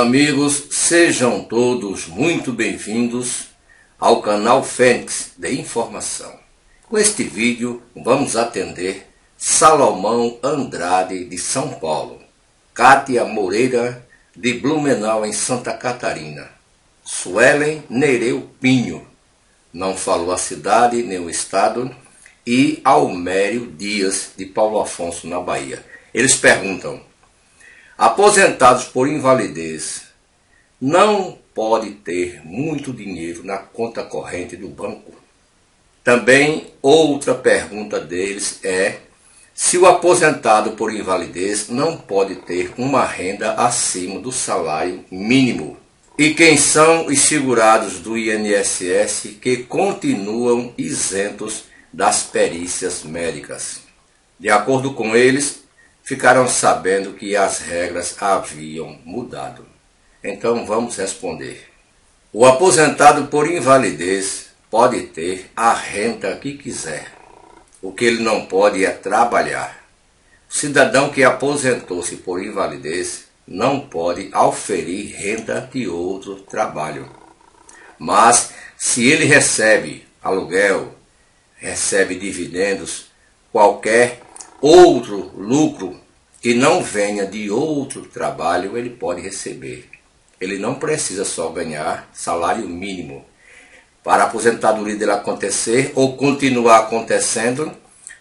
amigos, sejam todos muito bem-vindos ao canal Fênix de Informação. Com este vídeo vamos atender Salomão Andrade de São Paulo, Kátia Moreira de Blumenau em Santa Catarina, Suelen Nereu Pinho, não falou a cidade nem o estado, e Almério Dias de Paulo Afonso na Bahia. Eles perguntam: aposentados por invalidez não pode ter muito dinheiro na conta corrente do banco? Também outra pergunta deles é se o aposentado por invalidez não pode ter uma renda acima do salário mínimo. E quem são os segurados do INSS que continuam isentos das perícias médicas? De acordo com eles, ficaram sabendo que as regras haviam mudado. Então vamos responder. O aposentado por invalidez pode ter a renda que quiser. O que ele não pode é trabalhar. O cidadão que aposentou-se por invalidez não pode auferir renda de outro trabalho. Mas se ele recebe aluguel, recebe dividendos, qualquer outro lucro que não venha de outro trabalho, ele pode receber. Ele não precisa só ganhar salário mínimo. Para a aposentadoria dele acontecer ou continuar acontecendo,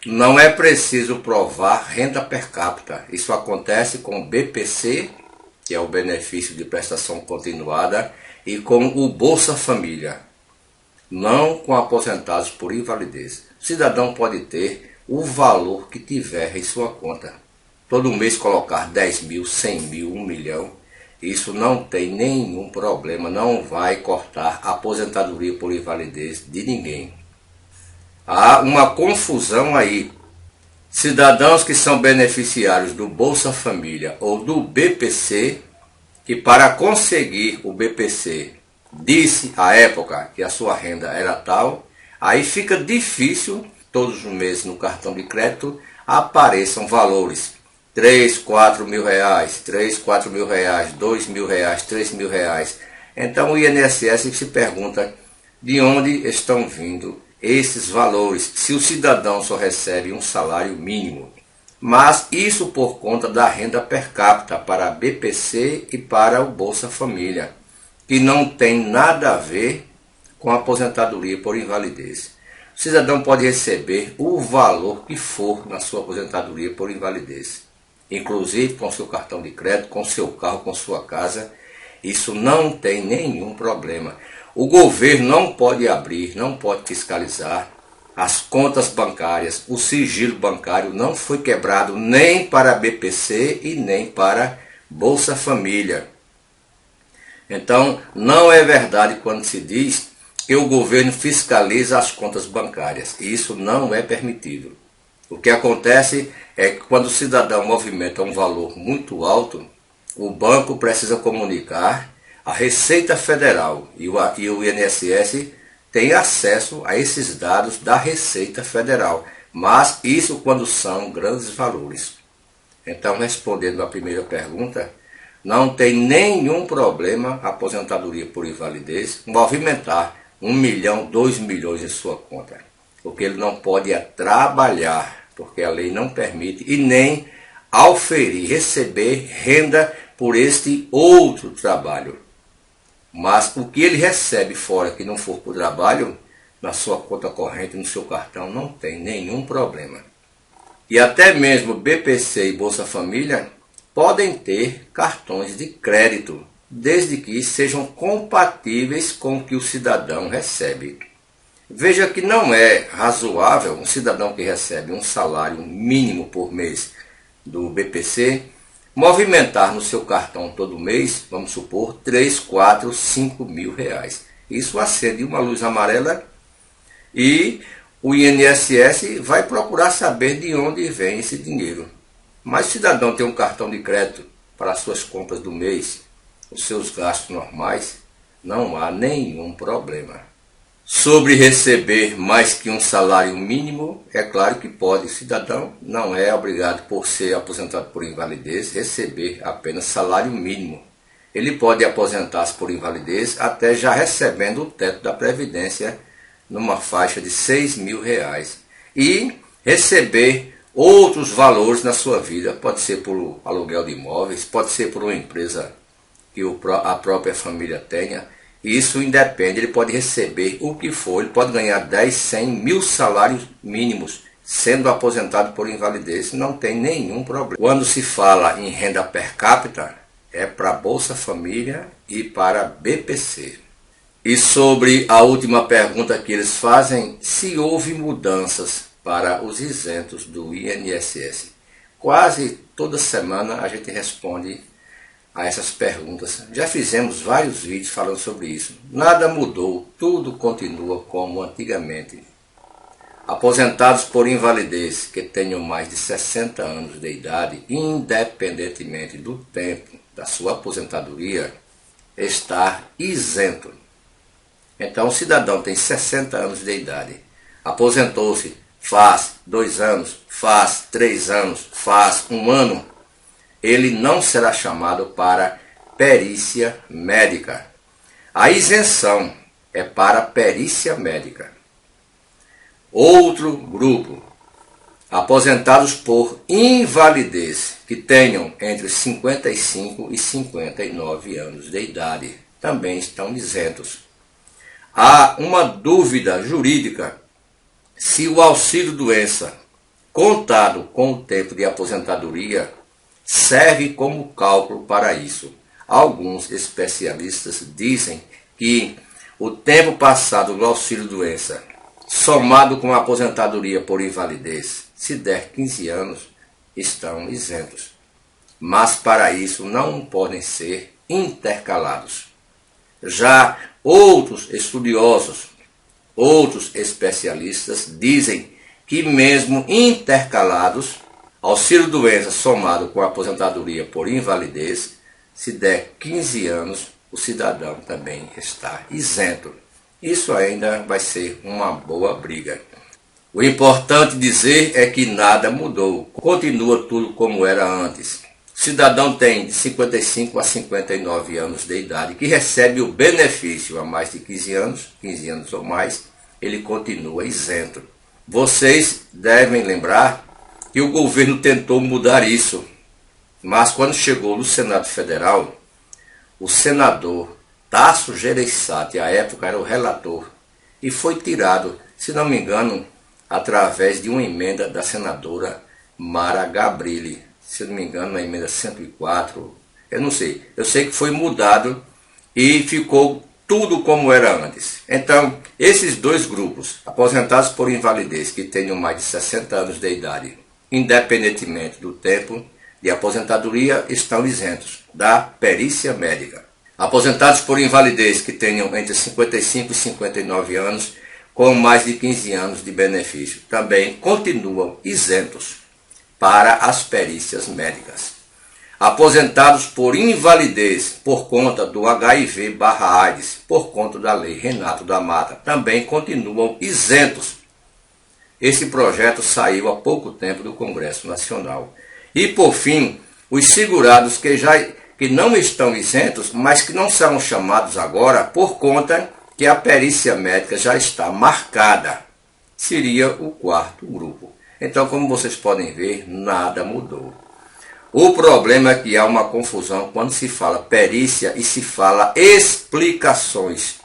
não é preciso provar renda per capita. Isso acontece com o BPC, que é o benefício de prestação continuada, e com o Bolsa Família, não com aposentados por invalidez. O cidadão pode ter o valor que tiver em sua conta. Todo mês colocar 10 mil, 100 mil, 1 milhão, isso não tem nenhum problema, não vai cortar a aposentadoria por invalidez de ninguém. Há uma confusão aí. Cidadãos que são beneficiários do Bolsa Família ou do BPC, que para conseguir o BPC disse à época que a sua renda era tal, aí fica difícil, todos os meses no cartão de crédito apareçam valores 3, 4 mil reais, 3, 4 mil reais, 2 mil reais, 3 mil reais. Então o INSS se pergunta de onde estão vindo esses valores, se o cidadão só recebe um salário mínimo. Mas isso por conta da renda per capita para a BPC e para o Bolsa Família, que não tem nada a ver com a aposentadoria por invalidez. O cidadão pode receber o valor que for na sua aposentadoria por invalidez, inclusive com seu cartão de crédito, com seu carro, com sua casa. Isso não tem nenhum problema. O governo não pode abrir, não pode fiscalizar as contas bancárias. O sigilo bancário não foi quebrado nem para a BPC e nem para Bolsa Família. Então, não é verdade quando se diz que o governo fiscaliza as contas bancárias. Isso não é permitido. O que acontece é que quando o cidadão movimenta um valor muito alto, o banco precisa comunicar à Receita Federal e o INSS tem acesso a esses dados da Receita Federal, mas isso quando são grandes valores. Então, respondendo à primeira pergunta, não tem nenhum problema a aposentadoria por invalidez movimentar 1 milhão, 2 milhões em sua conta. O que ele não pode é trabalhar, porque a lei não permite, e nem auferir, receber renda por este outro trabalho. Mas o que ele recebe fora que não for por trabalho, na sua conta corrente, no seu cartão, não tem nenhum problema. E até mesmo BPC e Bolsa Família podem ter cartões de crédito, desde que sejam compatíveis com o que o cidadão recebe. Veja que não é razoável um cidadão que recebe um salário mínimo por mês do BPC movimentar no seu cartão todo mês, vamos supor, 3, 4, 5 mil reais. Isso acende uma luz amarela e o INSS vai procurar saber de onde vem esse dinheiro. Mas se o cidadão tem um cartão de crédito para as suas compras do mês, os seus gastos normais, não há nenhum problema. Sobre receber mais que um salário mínimo, é claro que pode. O cidadão não é obrigado, por ser aposentado por invalidez, receber apenas salário mínimo. ele pode aposentar-se por invalidez até já recebendo o teto da Previdência numa faixa de R$6.000 e receber outros valores na sua vida. Pode ser por aluguel de imóveis, pode ser por uma empresa que a própria família tenha. Isso independe, ele pode receber o que for, ele pode ganhar 10, 100, 1.000 salários mínimos, sendo aposentado por invalidez, não tem nenhum problema. Quando se fala em renda per capita, é para Bolsa Família e para BPC. E sobre a última pergunta que eles fazem, se houve mudanças para os isentos do INSS. Quase toda semana a gente responde a essas perguntas. Já fizemos vários vídeos falando sobre isso. Nada mudou, tudo continua como antigamente. Aposentados por invalidez que tenham mais de 60 anos de idade, independentemente do tempo da sua aposentadoria, está isento. Então o cidadão tem 60 anos de idade, aposentou-se faz 2 anos, faz 3 anos, faz 1 ano, ele não será chamado para perícia médica. A isenção é para perícia médica. Outro grupo, aposentados por invalidez, que tenham entre 55 e 59 anos de idade, também estão isentos. Há uma dúvida jurídica se o auxílio-doença, contado com o tempo de aposentadoria, serve como cálculo para isso. Alguns especialistas dizem que o tempo passado do auxílio-doença, somado com a aposentadoria por invalidez, se der 15 anos, estão isentos. Mas para isso não podem ser intercalados. Já outros estudiosos, outros especialistas dizem que mesmo intercalados, auxílio-doença somado com a aposentadoria por invalidez, se der 15 anos, o cidadão também está isento. Isso ainda vai ser uma boa briga. O importante dizer é que nada mudou, continua tudo como era antes. O cidadão tem de 55 a 59 anos de idade, que recebe o benefício há mais de 15 anos ou mais, ele continua isento. Vocês devem lembrar que o governo tentou mudar isso, mas quando chegou no Senado Federal, o senador Tasso Gereissati, à época era o relator, e foi tirado, se não me engano, através de uma emenda da senadora Mara Gabrilli, se não me engano, na emenda 104, eu não sei. Eu sei que foi mudado e ficou tudo como era antes. Então, esses dois grupos, aposentados por invalidez, que tenham mais de 60 anos de idade, independentemente do tempo de aposentadoria, estão isentos da perícia médica. Aposentados por invalidez que tenham entre 55 e 59 anos, com mais de 15 anos de benefício, também continuam isentos para as perícias médicas. Aposentados por invalidez por conta do HIV/AIDS, por conta da lei Renato da Mata, também continuam isentos. Esse projeto saiu há pouco tempo do Congresso Nacional. E, por fim, os segurados que não estão isentos, mas que não serão chamados agora por conta que a perícia médica já está marcada. Seria o quarto grupo. Então, como vocês podem ver, nada mudou. O problema é que há uma confusão quando se fala perícia e se fala explicações.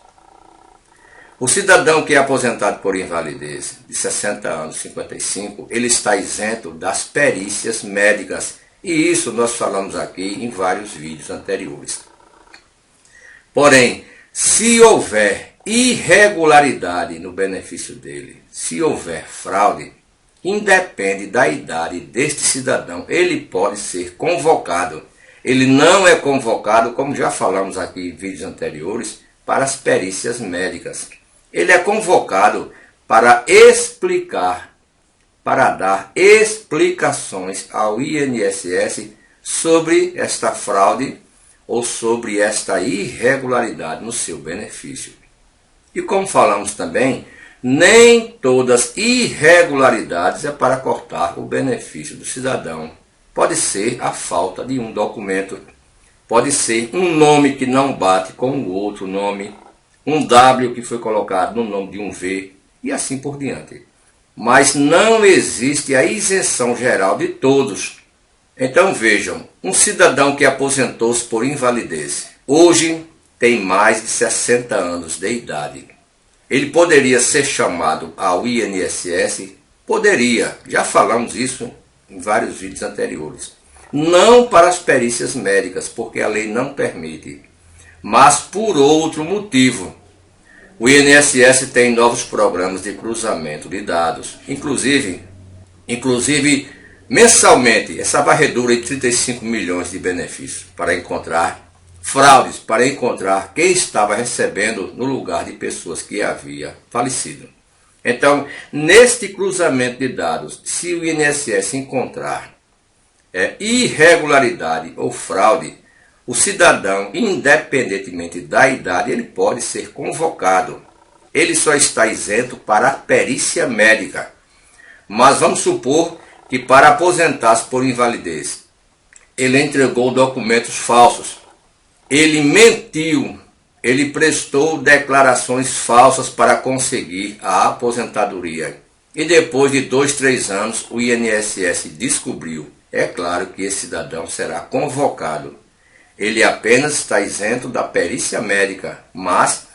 O cidadão que é aposentado por invalidez, de 60 anos, 55, ele está isento das perícias médicas. E isso nós falamos aqui em vários vídeos anteriores. Porém, se houver irregularidade no benefício dele, se houver fraude, independe da idade deste cidadão, ele pode ser convocado. Ele não é convocado, como já falamos aqui em vídeos anteriores, para as perícias médicas. Ele é convocado para explicar, para dar explicações ao INSS sobre esta fraude ou sobre esta irregularidade no seu benefício. E como falamos também, nem todas irregularidades é para cortar o benefício do cidadão. Pode ser a falta de um documento, pode ser um nome que não bate com o outro nome, um W que foi colocado no nome de um V e assim por diante. Mas não existe a isenção geral de todos. Então vejam, um cidadão que aposentou-se por invalidez, hoje tem mais de 60 anos de idade. Ele poderia ser chamado ao INSS? Poderia, já falamos isso em vários vídeos anteriores. Não para as perícias médicas, porque a lei não permite, mas por outro motivo. O INSS tem novos programas de cruzamento de dados, inclusive mensalmente, essa varredura de 35 milhões de benefícios para encontrar fraudes, para encontrar quem estava recebendo no lugar de pessoas que havia falecido. Então, neste cruzamento de dados, se o INSS encontrar irregularidade ou fraude, o cidadão, independentemente da idade, ele pode ser convocado. Ele só está isento para a perícia médica. Mas vamos supor que para aposentar-se por invalidez, ele entregou documentos falsos, ele mentiu, ele prestou declarações falsas para conseguir a aposentadoria. E depois de 2, 3 anos, o INSS descobriu. É claro que esse cidadão será convocado. Ele apenas está isento da perícia médica, mas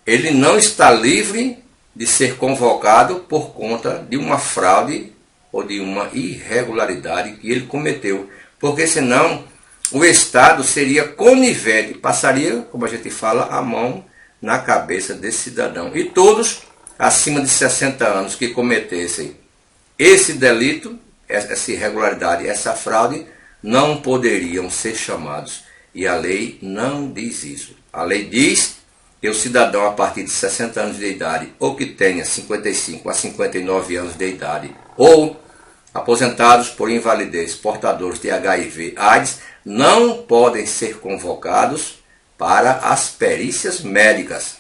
ele não está livre de ser convocado por conta de uma fraude ou de uma irregularidade que ele cometeu. Porque senão o Estado seria conivente, passaria, como a gente fala, a mão na cabeça desse cidadão. E todos acima de 60 anos que cometessem esse delito, essa irregularidade, essa fraude, não poderiam ser chamados. E a lei não diz isso. A lei diz que o cidadão a partir de 60 anos de idade, ou que tenha 55 a 59 anos de idade, ou aposentados por invalidez, portadores de HIV, AIDS, não podem ser convocados para as perícias médicas.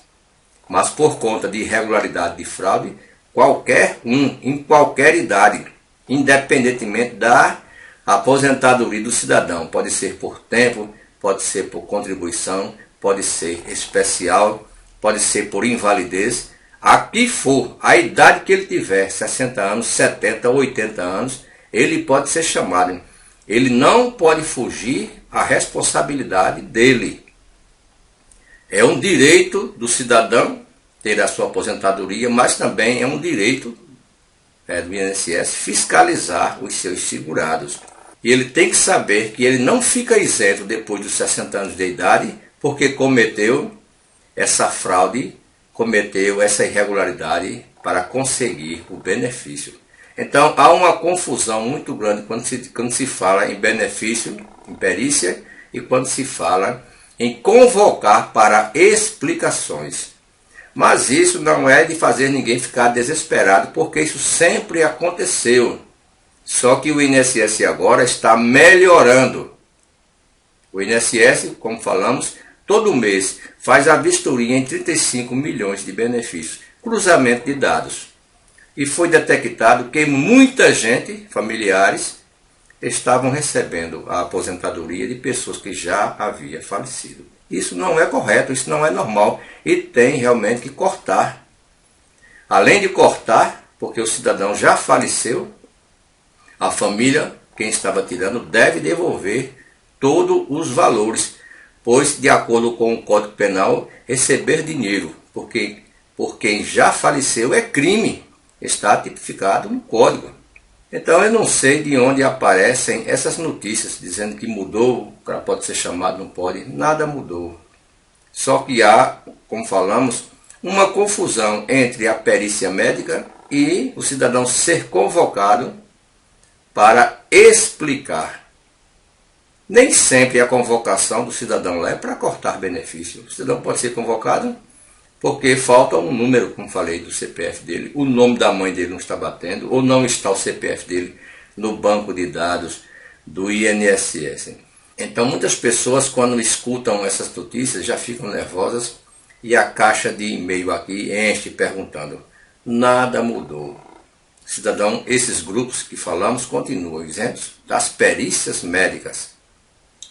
Mas por conta de irregularidade de fraude, qualquer um, em qualquer idade, independentemente da aposentadoria do cidadão, pode ser por tempo, pode ser por contribuição, pode ser especial, pode ser por invalidez, a que for, a idade que ele tiver, 60 anos, 70, 80 anos, ele pode ser chamado. Ele não pode fugir à responsabilidade dele. É um direito do cidadão ter a sua aposentadoria, mas também é um direito do INSS fiscalizar os seus segurados. E ele tem que saber que ele não fica isento depois dos 60 anos de idade, porque cometeu essa fraude, cometeu essa irregularidade para conseguir o benefício. Então há uma confusão muito grande quando se fala em benefício, em perícia, e quando se fala em convocar para explicações. Mas isso não é de fazer ninguém ficar desesperado, porque isso sempre aconteceu. Só que o INSS agora está melhorando. O INSS, como falamos, todo mês faz a vistoria em 35 milhões de benefícios, cruzamento de dados. E foi detectado que muita gente, familiares, estavam recebendo a aposentadoria de pessoas que já haviam falecido. Isso não é correto, isso não é normal e tem realmente que cortar. Além de cortar, porque o cidadão já faleceu, a família, quem estava tirando, deve devolver todos os valores, pois, de acordo com o Código Penal, receber dinheiro por quem já faleceu é crime, está tipificado no Código. Então eu não sei de onde aparecem essas notícias dizendo que mudou, o cara pode ser chamado, não pode, nada mudou. Só que há, como falamos, uma confusão entre a perícia médica e o cidadão ser convocado para explicar. Nem sempre a convocação do cidadão lá é para cortar benefício. O cidadão pode ser convocado porque falta um número, como falei, do CPF dele, o nome da mãe dele não está batendo, ou não está o CPF dele no banco de dados do INSS. Então muitas pessoas, quando escutam essas notícias, já ficam nervosas e a caixa de e-mail aqui enche perguntando. Nada mudou. Cidadão, esses grupos que falamos continuam isentos das perícias médicas.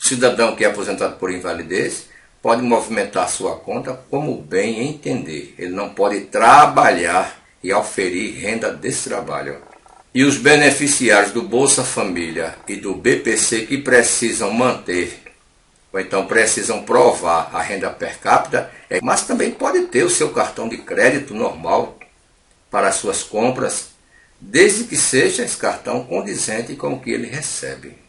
O cidadão que é aposentado por invalidez pode movimentar sua conta como bem entender. Ele não pode trabalhar e oferir renda desse trabalho. E os beneficiários do Bolsa Família e do BPC que precisam manter, ou então precisam provar a renda per capita, mas também pode ter o seu cartão de crédito normal para as suas compras, desde que seja esse cartão condizente com o que ele recebe.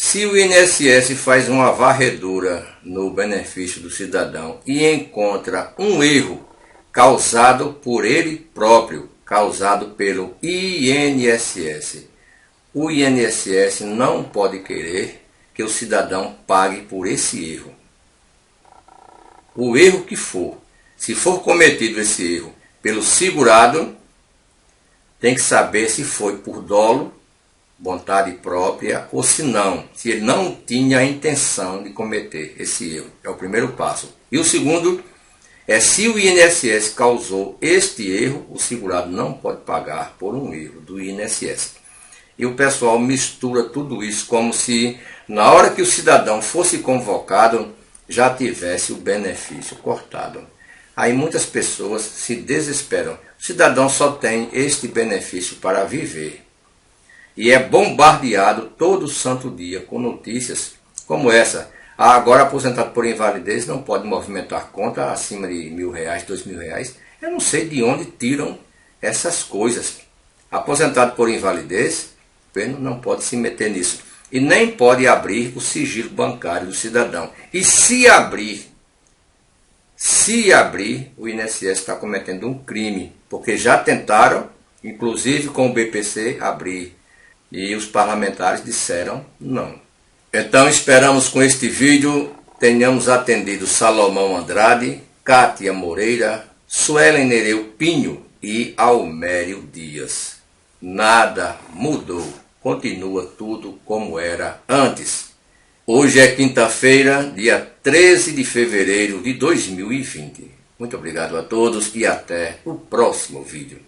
Se o INSS faz uma varredura no benefício do cidadão e encontra um erro causado por ele próprio, causado pelo INSS, o INSS não pode querer que o cidadão pague por esse erro. O erro que for, se for cometido esse erro pelo segurado, tem que saber se foi por dolo, vontade própria, ou se não, se ele não tinha a intenção de cometer esse erro. É o primeiro passo. E o segundo é, se o INSS causou este erro, o segurado não pode pagar por um erro do INSS. E o pessoal mistura tudo isso como se na hora que o cidadão fosse convocado já tivesse o benefício cortado. Aí muitas pessoas se desesperam. O cidadão só tem este benefício para viver. E é bombardeado todo santo dia com notícias como essa. Agora aposentado por invalidez não pode movimentar conta acima de R$1.000, R$2.000. Eu não sei de onde tiram essas coisas. Aposentado por invalidez, não pode se meter nisso. E nem pode abrir o sigilo bancário do cidadão. E se abrir, o INSS está cometendo um crime. Porque já tentaram, inclusive com o BPC, abrir. E os parlamentares disseram não. Então esperamos com este vídeo tenhamos atendido Salomão Andrade, Cátia Moreira, Suelen Nereu Pinho e Almério Dias. Nada mudou, continua tudo como era antes. Hoje é quinta-feira, dia 13 de fevereiro de 2020. Muito obrigado a todos e até o próximo vídeo.